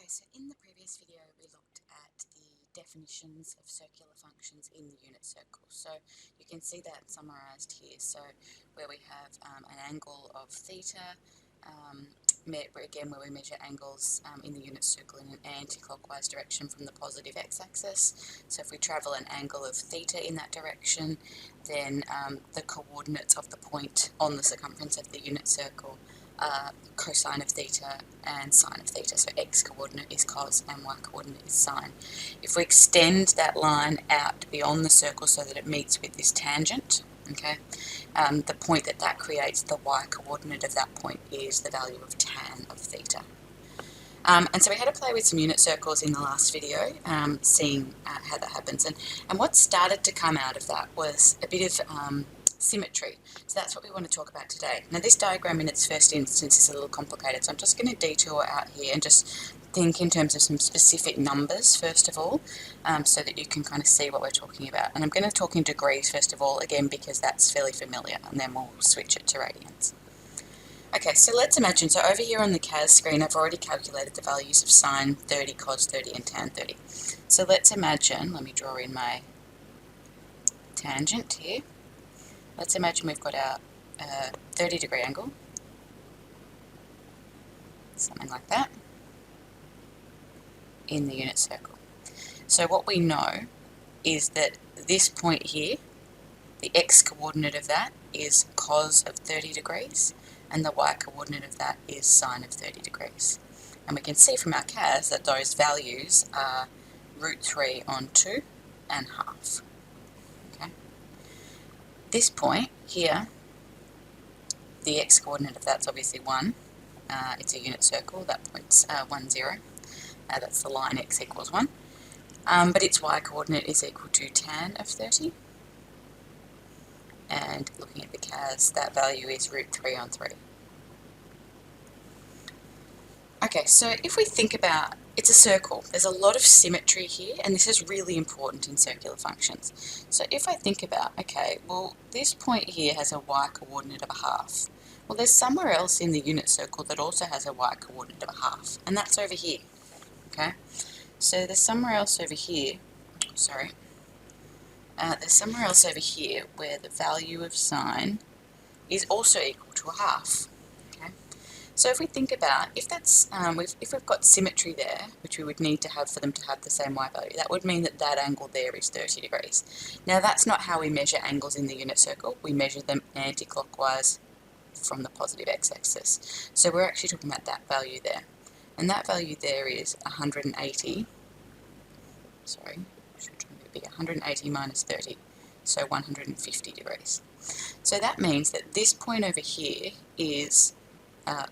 So in the previous video we looked at the definitions of circular functions in the unit circle. So you can see that summarized here. So where we have an angle of theta, again where we measure angles in the unit circle in an anti-clockwise direction from the positive x-axis. So if we travel an angle of theta in that direction, then the coordinates of the point on the circumference of the unit circle cosine of theta and sine of theta. So x coordinate is cos and y coordinate is sine. If we extend that line out beyond the circle so that it meets with this tangent, okay, the point that creates, the y coordinate of that point, is the value of tan of theta. And so we had to play with some unit circles in the last video, seeing how that happens. And what started to come out of that was a bit of symmetry. So that's what we want to talk about today. Now this diagram in its first instance is a little complicated, so I'm just going to detour out here and just think in terms of some specific numbers first of all, so that you can kind of see what we're talking about. And I'm going to talk in degrees first of all, again because that's fairly familiar, and then we'll switch it to radians. Okay, so let's imagine, so over here on the CAS screen I've already calculated the values of sine 30, cos 30 and tan 30. So let's imagine, let me draw in my tangent here. Let's imagine we've got our 30-degree angle, something like that, in the unit circle. So what we know is that this point here, the x-coordinate of that is cos of 30 degrees, and the y-coordinate of that is sine of 30 degrees. And we can see from our CAS that those values are √3 on 2 and half. This point here, the x-coordinate of that's obviously 1. It's a unit circle, that point's 1, 0. That's the line x equals 1. But its y-coordinate is equal to tan of 30. And looking at the CAS, that value is √3 on 3. Okay, so if we think about, it's a circle. There's a lot of symmetry here, and this is really important in circular functions. So if I think about, okay, well, this point here has a y-coordinate of a half. Well, there's somewhere else in the unit circle that also has a y-coordinate of a half, and that's over here, okay? So there's somewhere else over here, there's somewhere else over here where the value of sine is also equal to a half. So if we think about, if that's if we've got symmetry there, which we would need to have for them to have the same y value, that would mean that that angle there is 30 degrees. Now that's not how we measure angles in the unit circle. We measure them anti-clockwise from the positive x-axis. So we're actually talking about that value there. And that value there is 180, sorry, should try to be 180 minus 30, so 150 degrees. So that means that this point over here is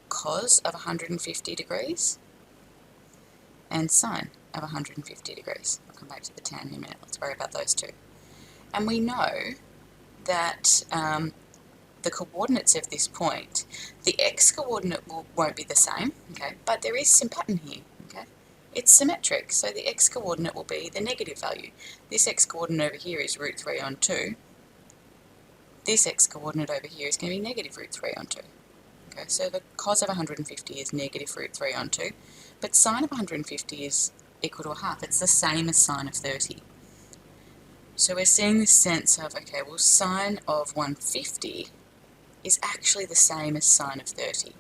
cos of 150 degrees and sine of 150 degrees. I'll come back to the tan in a minute. Let's worry about those two. And we know that the coordinates of this point, the x-coordinate won't be the same, okay, but there is some pattern here, okay. It's symmetric, so the x-coordinate will be the negative value. This x-coordinate over here is √3 on 2. This x-coordinate over here is going to be negative √3 on 2. Okay, so the cos of 150 is negative √3 on 2, but sine of 150 is equal to a half. It's the same as sine of 30. So we're seeing this sense of, okay, well, sine of 150 is actually the same as sine of 30.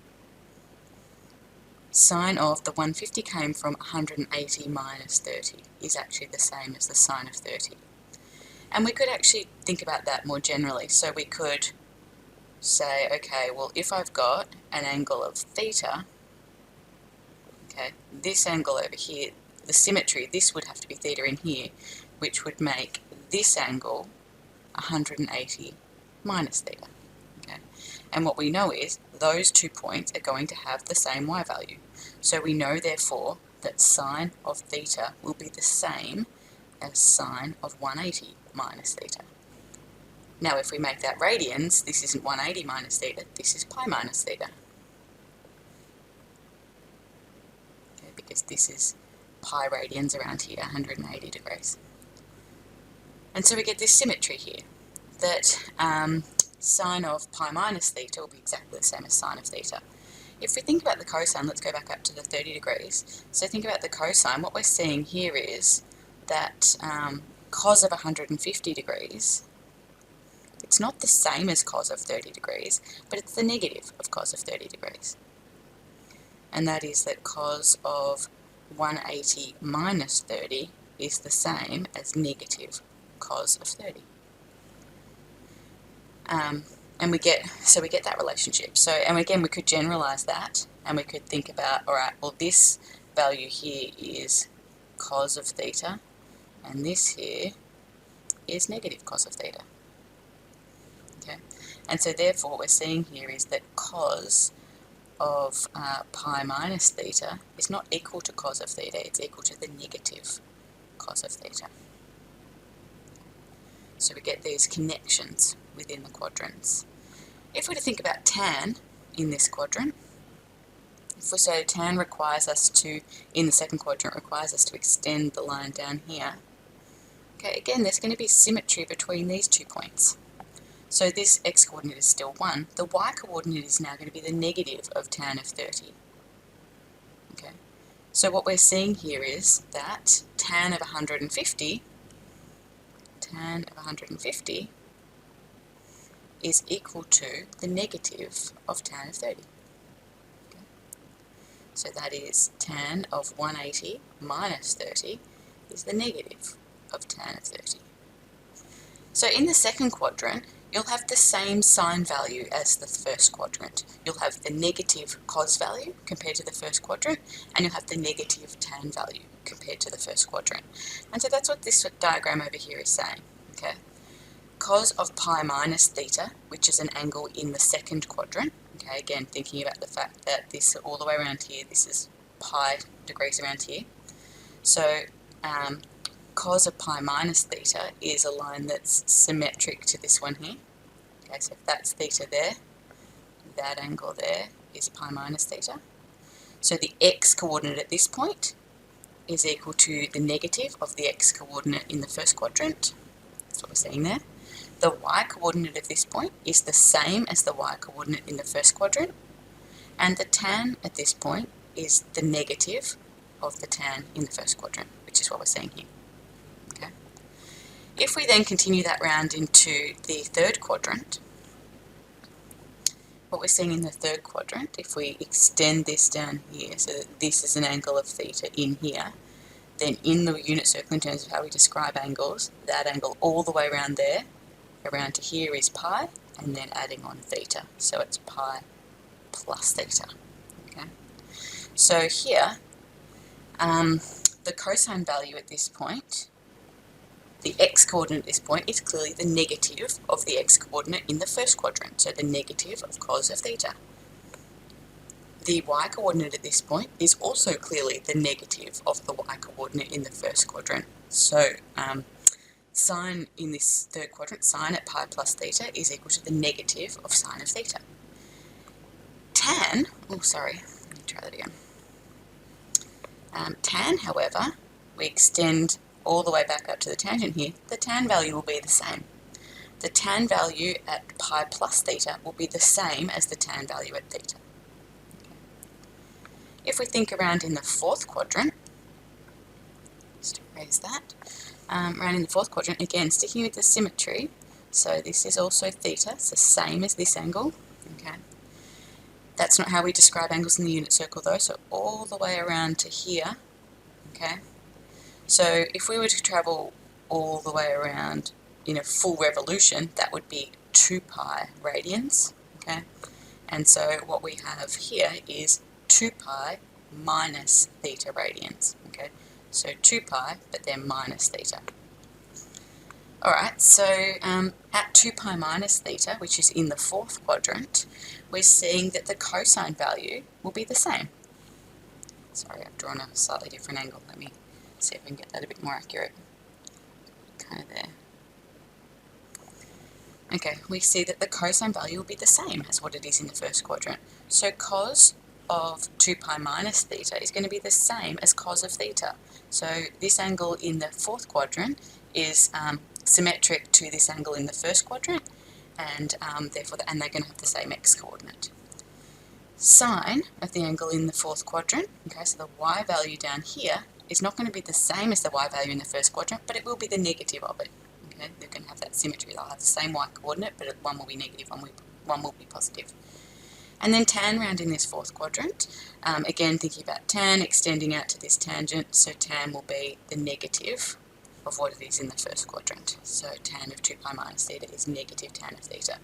Sine of the 150 came from 180 minus 30 is actually the same as the sine of 30. And we could actually think about that more generally. So we could say, okay, well, if I've got an angle of theta, okay, this angle over here, the symmetry, this would have to be theta in here, which would make this angle 180 minus theta, okay? And what we know is those 2 points are going to have the same y value. So we know, therefore, that sine of theta will be the same as sine of 180 minus theta. Now if we make that radians, this isn't 180 minus theta, this is pi minus theta. Okay, because this is pi radians around here, 180 degrees. And so we get this symmetry here, that sine of pi minus theta will be exactly the same as sine of theta. If we think about the cosine, let's go back up to the 30 degrees. So think about the cosine. What we're seeing here is that cos of 150 degrees, it's not the same as cos of 30 degrees, but it's the negative of cos of 30 degrees. And that is that cos of 180 minus 30 is the same as negative cos of 30. And we get that relationship. So, and again, we could generalize that, and we could think about, all right, well, this value here is cos of theta, and this here is negative cos of theta. Okay, and so therefore what we're seeing here is that cos of pi minus theta is not equal to cos of theta, it's equal to the negative cos of theta. So we get these connections within the quadrants. If we're to think about tan in this quadrant, if we say tan requires us to, in the second quadrant, requires us to extend the line down here, okay, again, there's going to be symmetry between these 2 points. So this x-coordinate is still 1. The y-coordinate is now going to be the negative of tan of 30. Okay, so what we're seeing here is that tan of 150 is equal to the negative of tan of 30. Okay. So that is tan of 180 minus 30 is the negative of tan of 30. So in the second quadrant, you'll have the same sine value as the first quadrant. You'll have the negative cos value compared to the first quadrant, and you'll have the negative tan value compared to the first quadrant. And so that's what this diagram over here is saying. Okay, cos of pi minus theta, which is an angle in the second quadrant. Okay, again, thinking about the fact that this all the way around here, this is pi degrees around here. So cos of pi minus theta is a line that's symmetric to this one here. Okay, so if that's theta there, that angle there is pi minus theta. So the x-coordinate at this point is equal to the negative of the x-coordinate in the first quadrant. That's what we're seeing there. The y-coordinate at this point is the same as the y-coordinate in the first quadrant. And the tan at this point is the negative of the tan in the first quadrant, which is what we're seeing here. Okay. If we then continue that round into the third quadrant, what we're seeing in the third quadrant, if we extend this down here, so that this is an angle of theta in here, then in the unit circle, in terms of how we describe angles, that angle all the way around there, around to here is pi, and then adding on theta. So it's pi plus theta. Okay. So here, the cosine value at this point, the x-coordinate at this point is clearly the negative of the x-coordinate in the first quadrant, so the negative of cos of theta. The y-coordinate at this point is also clearly the negative of the y-coordinate in the first quadrant. So sine in this third quadrant, sine at pi plus theta is equal to the negative of sine of theta. Tan, oh sorry, let me try that again. Tan, however, we extend all the way back up to the tangent here, the tan value will be the same. The tan value at pi plus theta will be the same as the tan value at theta. Okay. If we think around in the fourth quadrant, just erase that, around in the fourth quadrant, again, sticking with the symmetry, so this is also theta, it's the same as this angle. Okay. That's not how we describe angles in the unit circle though, so all the way around to here. Okay. So if we were to travel all the way around in a full revolution, that would be 2 pi radians. Okay. And so what we have here is 2 pi minus theta radians. Okay. So 2 pi, but then minus theta. Alright, so at 2 pi minus theta, which is in the fourth quadrant, we're seeing that the cosine value will be the same. Sorry, I've drawn a slightly different angle. Let me see if we can get that a bit more accurate. Kind of there. Okay, we see that the cosine value will be the same as what it is in the first quadrant. So cos of 2 pi minus theta is going to be the same as cos of theta. So this angle in the fourth quadrant is symmetric to this angle in the first quadrant, and therefore, and they're going to have the same x-coordinate. sine of the angle in the fourth quadrant, okay, so the y value down here is not going to be the same as the y value in the first quadrant, but it will be the negative of it. Okay, they're going to have that symmetry. They'll have the same y coordinate, but one will be negative, one will be positive. And then tan round in this fourth quadrant, again thinking about tan extending out to this tangent, so tan will be the negative of what it is in the first quadrant. So tan of 2 pi minus theta is negative tan of theta.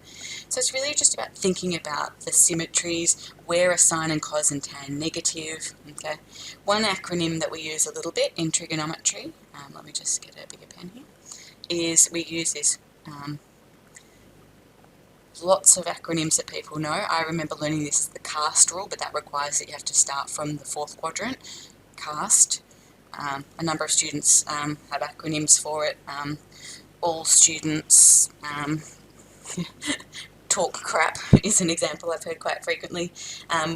So it's really just about thinking about the symmetries, where are sine and cos and tan negative. Okay. One acronym that we use a little bit in trigonometry, let me just get a bigger pen here, is we use this lots of acronyms that people know. I remember learning this as the CAST rule, but that requires that you have to start from the fourth quadrant. CAST. A number of students have acronyms for it. All students talk crap is an example I've heard quite frequently,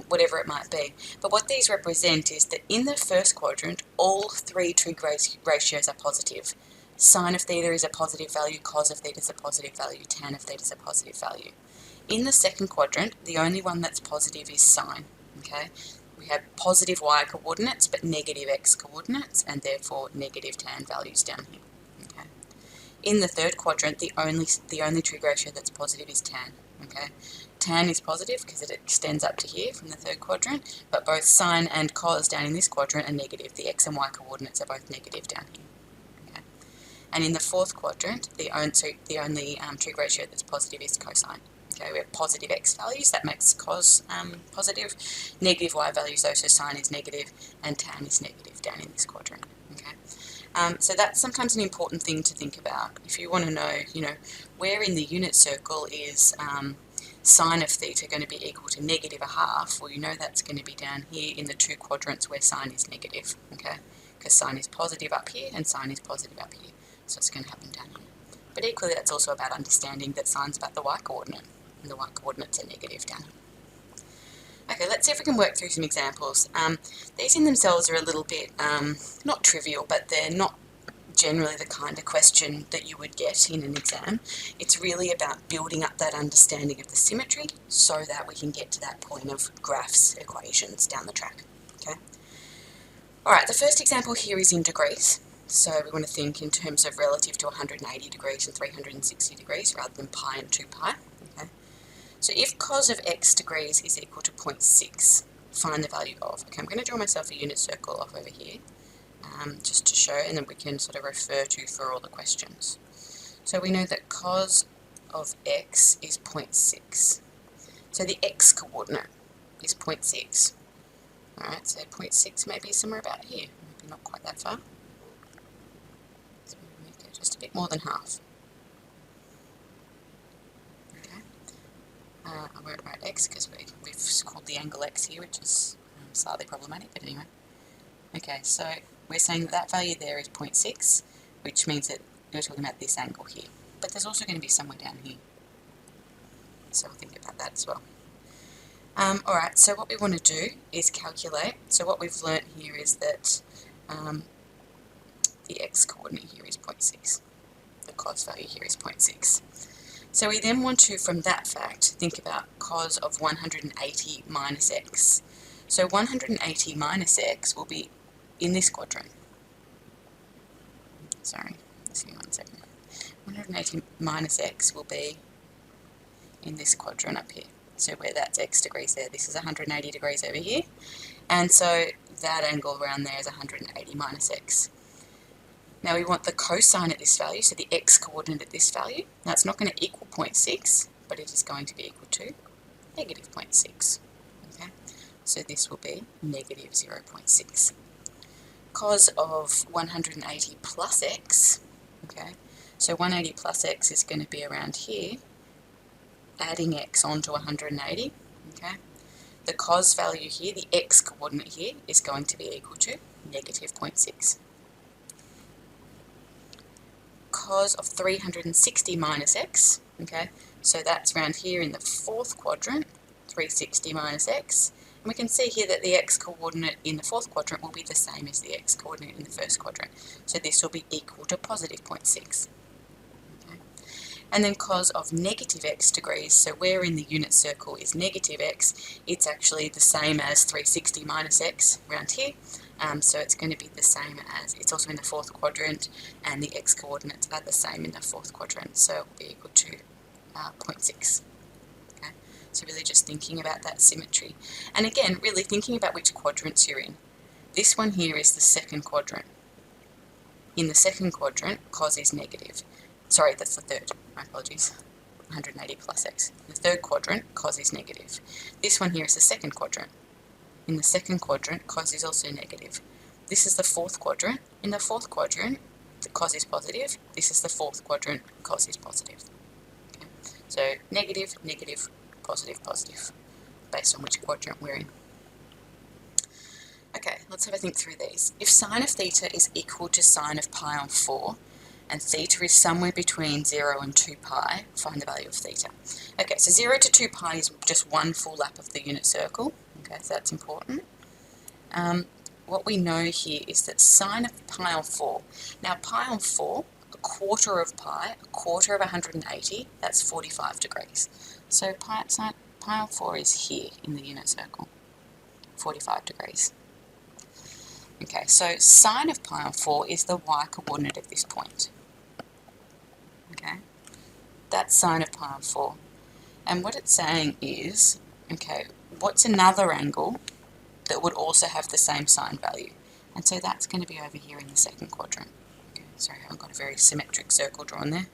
whatever it might be. But what these represent is that in the first quadrant, all three trig ratios are positive. Sine of theta is a positive value, cos of theta is a positive value, tan of theta is a positive value. In the second quadrant, the only one that's positive is sine. Okay, we have positive y coordinates but negative x coordinates, and therefore negative tan values down here. Okay. In the third quadrant, the only trig ratio that's positive is tan. Okay, tan is positive because it extends up to here from the third quadrant, but both sine and cos down in this quadrant are negative. The x and y coordinates are both negative down here. And in the fourth quadrant, the only trig ratio that's positive is cosine. Okay, we have positive x values, that makes cos positive, negative y values though, so sine is negative, and tan is negative down in this quadrant. Okay, so that's sometimes an important thing to think about. If you want to know, where in the unit circle is sine of theta going to be equal to negative a half, well, you know that's going to be down here in the two quadrants where sine is negative. Okay, because sine is positive up here and sine is positive up here. So it's going to happen down here. But equally, that's also about understanding that sine's about the y coordinate, and the y coordinates are negative down here. Okay, let's see if we can work through some examples. These in themselves are a little bit, not trivial, but they're not generally the kind of question that you would get in an exam. It's really about building up that understanding of the symmetry so that we can get to that point of graphs, equations down the track. Okay. All right, the first example here is in degrees. So we want to think in terms of relative to 180 degrees and 360 degrees rather than pi and 2 pi. Okay. So if cos of x degrees is equal to 0.6, find the value of. Okay, I'm going to draw myself a unit circle off over here just to show, and then we can sort of refer to for all the questions. So we know that cos of x is 0.6. So the x coordinate is 0.6. Alright, so 0.6 maybe somewhere about here, maybe not quite that far. Just a bit more than half. Okay. I won't write x because we've called the angle x here, which is slightly problematic, but anyway. Okay, so we're saying that that value there is 0.6, which means that we're talking about this angle here. But there's also going to be somewhere down here. So we'll think about that as well. Alright, so what we want to do is calculate. So what we've learnt here is that the x coordinate here is 0.6. The cos value here is 0.6. So we then want to, from that fact, think about cos of 180 minus x. So 180 minus x will be in this quadrant. Sorry, let's see 1 second. 180 minus x will be in this quadrant up here. So where that's x degrees there, this is 180 degrees over here. And so that angle around there is 180 minus x. Now we want the cosine at this value, so the x coordinate at this value. Now it's not going to equal 0.6, but it is going to be equal to negative 0.6. Okay, so this will be negative 0.6. Cos of 180 plus x, okay, so 180 plus x is going to be around here, adding x onto 180, okay. The cos value here, the x coordinate here, is going to be equal to negative 0.6. Cos of 360 minus x, okay, so that's around here in the fourth quadrant, 360 minus x, and we can see here that the x coordinate in the fourth quadrant will be the same as the x coordinate in the first quadrant, so this will be equal to positive 0.6. Okay. And then cos of negative x degrees, so where in the unit circle is negative x, it's actually the same as 360 minus x around here. So it's going to be the same as, it's also in the fourth quadrant, and the x coordinates are the same in the fourth quadrant, so it will be equal to 0.6. Okay? So really just thinking about that symmetry. And again, really thinking about which quadrants you're in. This one here is the second quadrant. In the second quadrant, cos is negative. Sorry, that's the third. My apologies. 180 plus x. In the third quadrant, cos is negative. This one here is the second quadrant. In the second quadrant, cos is also negative. This is the fourth quadrant. In the fourth quadrant, the cos is positive. This is the fourth quadrant, cos is positive. Okay? So negative, negative, positive, positive, based on which quadrant we're in. Okay, let's have a think through these. If sine of theta is equal to sine of pi on 4, and theta is somewhere between 0 and 2 pi, find the value of theta. Okay, so 0 to 2 pi is just one full lap of the unit circle. Okay, so that's important. What we know here is that sine of pi on 4. Now, pi on 4, a quarter of pi, a quarter of 180, that's 45 degrees. So pi on 4 is here in the unit circle, 45 degrees. Okay, so sine of pi on 4 is the y-coordinate of this point. Okay, that's sine of pi on 4. And what it's saying is, okay, what's another angle that would also have the same sine value? And so that's going to be over here in the second quadrant. Okay, sorry, I haven't got a very symmetric circle drawn there.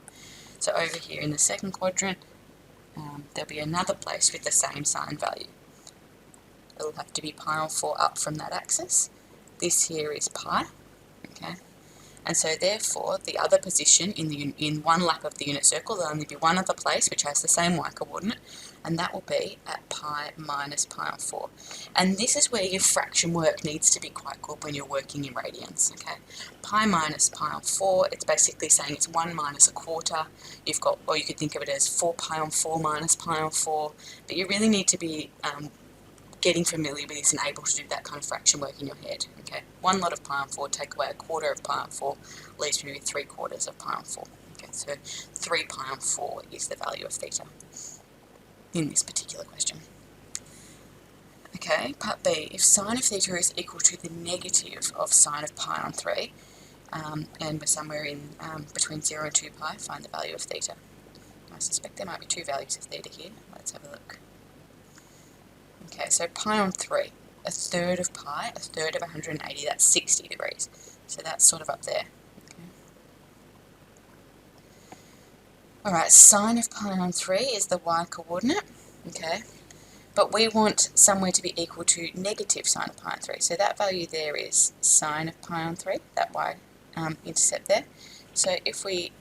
So over here in the second quadrant, there'll be another place with the same sine value. It'll have to be pi on 4 up from that axis. This here is pi, okay, and so therefore the other position in one lap of the unit circle, there'll only be one other place which has the same y-coordinate, and that will be at pi minus pi on 4. And this is where your fraction work needs to be quite good when you're working in radians, okay. Pi minus pi on 4, it's basically saying it's 1 minus a quarter. You've got, or you could think of it as 4 pi on 4 minus pi on 4, but you really need to be getting familiar with this and able to do that kind of fraction work in your head. Okay, one lot of pi on 4, take away a quarter of pi on 4, leaves me with 3/4 of pi on 4. Okay, so 3 pi on 4 is the value of theta in this particular question. Okay, part B, if sine of theta is equal to the negative of sine of pi on 3, and we're somewhere in between 0 and 2 pi, find the value of theta. I suspect there might be two values of theta here. Let's have a look. Okay, so pi on 3, a third of pi, a third of 180, that's 60 degrees. So that's sort of up there. Okay. Alright, sine of pi on 3 is the y-coordinate, okay, but we want somewhere to be equal to negative sine of pi on 3. So that value there is sine of pi on 3, that y-intercept there. So if we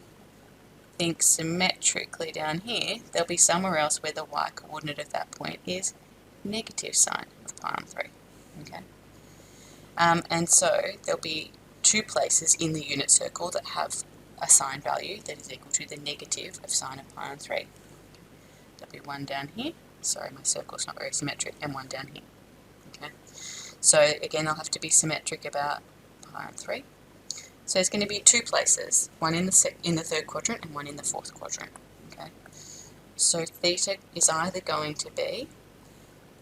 think symmetrically down here, there'll be somewhere else where the y-coordinate of that point is negative sine of pi on 3. Okay, and so there'll be two places in the unit circle that have a sine value that is equal to the negative of sine of pi on 3. There'll be one down here. Sorry, my circle's not very symmetric, and one down here. Okay, so again, they'll have to be symmetric about pi on 3. So there's going to be two places, one in the third quadrant and one in the fourth quadrant. Okay, so theta is either going to be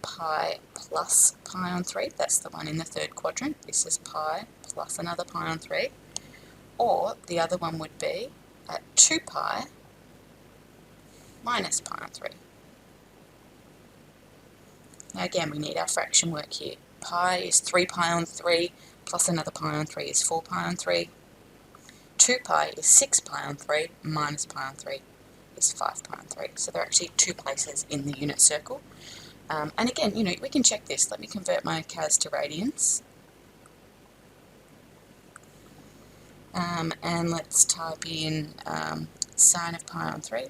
pi plus pi on 3, that's the one in the third quadrant, this is pi plus another pi on 3, or the other one would be at 2 pi minus pi on 3. Now again, we need our fraction work here. Pi is 3 pi on 3, plus another pi on 3 is 4 pi on 3. 2 pi is 6 pi on 3, minus pi on 3 is 5 pi on 3. So there are actually two places in the unit circle. And again, you know, we can check this. Let me convert my CAS to radians. And let's type in sine of pi on 3.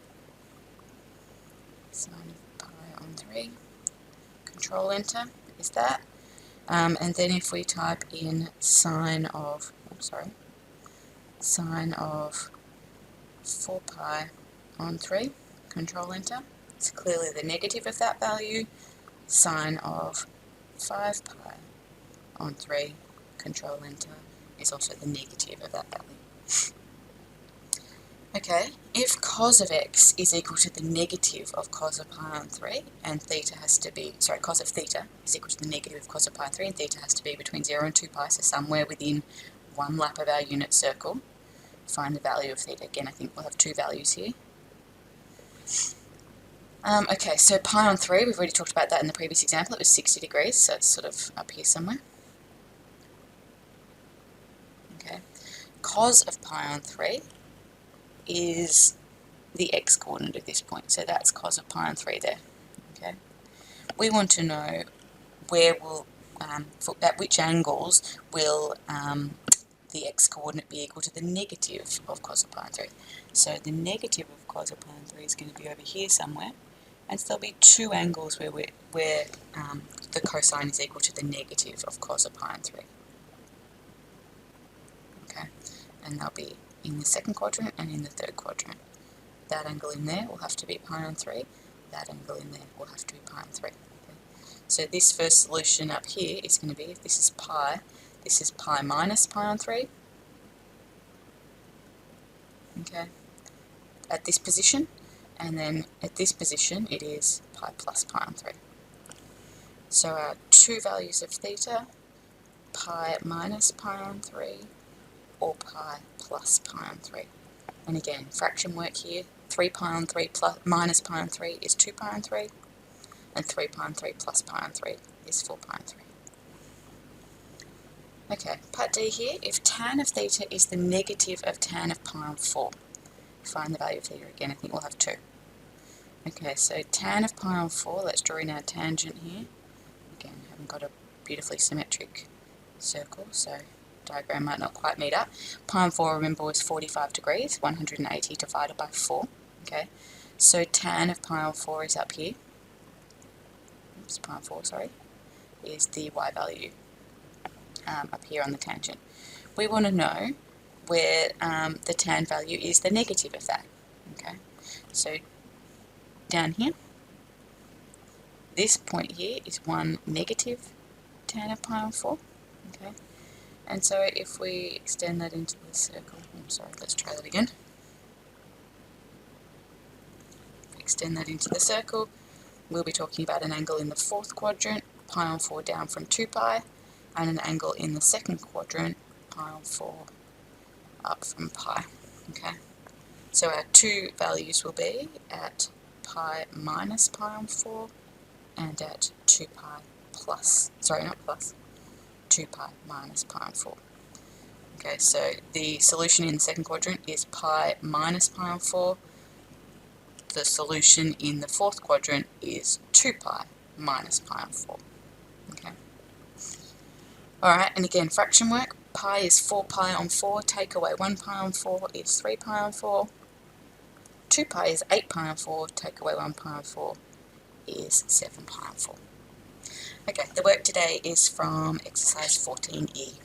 Sine of pi on 3. Control enter is that. And then if we type in sine of 4 pi on 3, control enter. It's clearly the negative of that value. Sine of 5 pi on 3, control enter, is also the negative of that value. Okay, if cos of x is equal to the negative of cos of pi on 3, and theta has to be, sorry, cos of theta is equal to the negative of cos of pi on 3, and theta has to be between 0 and 2 pi, so somewhere within one lap of our unit circle, find the value of theta. Again, I think we'll have two values here. Okay, so pi on 3, we've already talked about that in the previous example. It was 60 degrees, so it's sort of up here somewhere. Okay, cos of pi on 3 is the x-coordinate of this point, so that's cos of pi on 3 there. Okay, we want to know where will, at which angles will the x-coordinate be equal to the negative of cos of pi on 3. So the negative of cos of pi on 3 is going to be over here somewhere, and so there'll be two angles where the cosine is equal to the negative of cos of pi on 3. Okay, and they'll be in the second quadrant and in the third quadrant. That angle in there will have to be pi on 3. That angle in there will have to be pi on 3. Okay. So this first solution up here is going to be, if this is pi minus pi on 3. Okay, at this position, and then at this position it is pi plus pi on 3. So our two values of theta, pi minus pi on 3 or pi plus pi on 3. And again, fraction work here, 3 pi on 3 plus, minus pi on 3 is 2 pi on 3, and 3 pi on 3 plus pi on 3 is 4 pi on 3. Okay, part D here, if tan of theta is the negative of tan of pi on 4, find the value of theta. Again, I think we'll have 2. Okay, so tan of pi on 4, let's draw in our tangent here. Again, haven't got a beautifully symmetric circle, so diagram might not quite meet up. Pi on 4, remember, was 45 degrees, 180 divided by 4. Okay, so tan of pi on 4 is up here. Oops, pi on 4, sorry, is the y value up here on the tangent. We want to know where the tan value is the negative of that. Okay, so down here, this point here is 1 negative tan of pi on 4. Okay, and so if we extend that into the circle, I'm sorry, let's try that again. Extend that into the circle, we'll be talking about an angle in the fourth quadrant, pi on 4 down from 2 pi, and an angle in the second quadrant, pi on 4 up from pi. Okay, so our two values will be at pi minus pi on 4 and at 2 pi plus, sorry, not plus, 2 pi minus pi on 4. Okay, so the solution in the second quadrant is pi minus pi on 4. The solution in the fourth quadrant is 2 pi minus pi on 4. Okay. Alright, and again, fraction work. Pi is 4 pi on 4, take away 1 pi on 4 is 3 pi on 4. 2 pi is 8 pi on 4, take away 1 pi on 4 is 7 pi on 4. Okay, the work today is from exercise 14E.